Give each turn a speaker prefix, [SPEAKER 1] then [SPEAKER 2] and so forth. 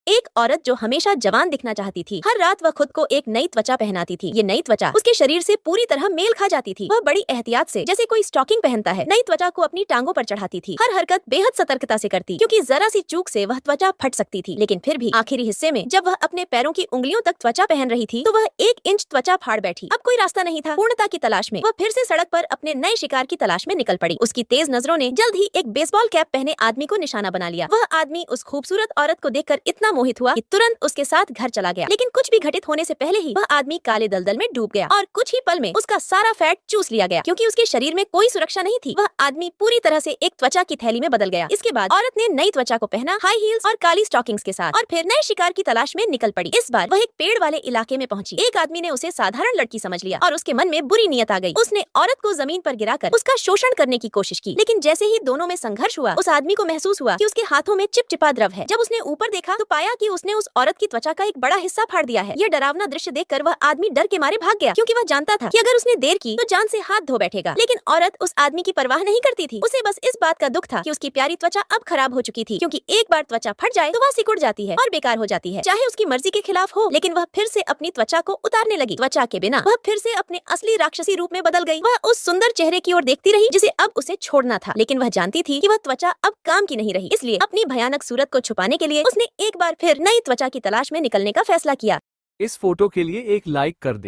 [SPEAKER 1] एक औरत जो हमेशा जवान दिखना चाहती थी। हर रात वह खुद को एक नई त्वचा पहनाती थी। ये नई त्वचा उसके शरीर से पूरी तरह मेल खा जाती थी। वह बड़ी एहतियात से, जैसे कोई स्टॉकिंग पहनता है, नई त्वचा को अपनी टांगों पर चढ़ाती थी। हर हरकत बेहद सतर्कता से करती, क्योंकि जरा सी चूक से वह त्वचा फट सकती थी। लेकिन फिर भी आखिरी हिस्से में जब वह अपने पैरों की उंगलियों तक त्वचा पहन रही थी, तो वह 1 इंच त्वचा फाड़ बैठी। अब कोई रास्ता नहीं था। पूर्णता की तलाश में वह फिर से सड़क पर अपने नए शिकार की तलाश में निकल पड़ी। उसकी तेज नजरों ने जल्द ही एक बेसबॉल कैप पहने आदमी को निशाना बना लिया। वह आदमी उस खूबसूरत औरत को देखकर इतना मोहित हुआ कि तुरंत उसके साथ घर चला गया। लेकिन कुछ भी घटित होने से पहले ही वह आदमी काले दलदल में डूब गया और कुछ ही पल में उसका सारा फैट चूस लिया गया, क्योंकि उसके शरीर में कोई सुरक्षा नहीं थी। वह आदमी पूरी तरह से एक त्वचा की थैली में बदल गया। इसके बाद औरत ने नई त्वचा को पहना, हाई हील्स और काली स्टॉकिंग्स के साथ, और फिर नए शिकार की तलाश में निकल पड़ी। इस बार वह एक पेड़ वाले इलाके में पहुंची। एक आदमी ने उसे साधारण लड़की समझ लिया और उसके मन में बुरी नीयत आ गई। उसने औरत को जमीन पर गिराकर उसका शोषण करने की कोशिश की। लेकिन जैसे ही दोनों में संघर्ष हुआ, उस आदमी को महसूस हुआ कि उसके हाथों में चिपचिपा द्रव है। जब उसने ऊपर देखा तो पाया कि उसने उस औरत की त्वचा का एक बड़ा हिस्सा फाड़ दिया है। यह डरावना दृश्य देखकर वह आदमी डर के मारे भाग गया, क्योंकि वह जानता था कि अगर उसने देर की तो जान से हाथ धो बैठेगा। लेकिन औरत उस आदमी की परवाह नहीं करती थी। उसे बस इस बात का दुख था कि उसकी प्यारी त्वचा अब खराब हो चुकी थी, क्योंकि एक बार त्वचा फट जाए तो वह सिकुड़ जाती है और बेकार हो जाती है, चाहे उसकी मर्जी के खिलाफ हो। लेकिन वह फिर से अपनी त्वचा को उतारने लगी। त्वचा के बिना वह फिर से अपने असली राक्षसी रूप में बदल गई। वह उस सुंदर चेहरे की ओर देखती रही जिसे अब उसे छोड़ना था। लेकिन वह जानती थी कि वह त्वचा अब काम की नहीं रही। इसलिए अपनी भयानक सूरत को छुपाने के लिए उसने एक बार फिर नई त्वचा की तलाश में निकलने का फैसला किया।
[SPEAKER 2] इस फोटो के लिए एक लाइक कर दे।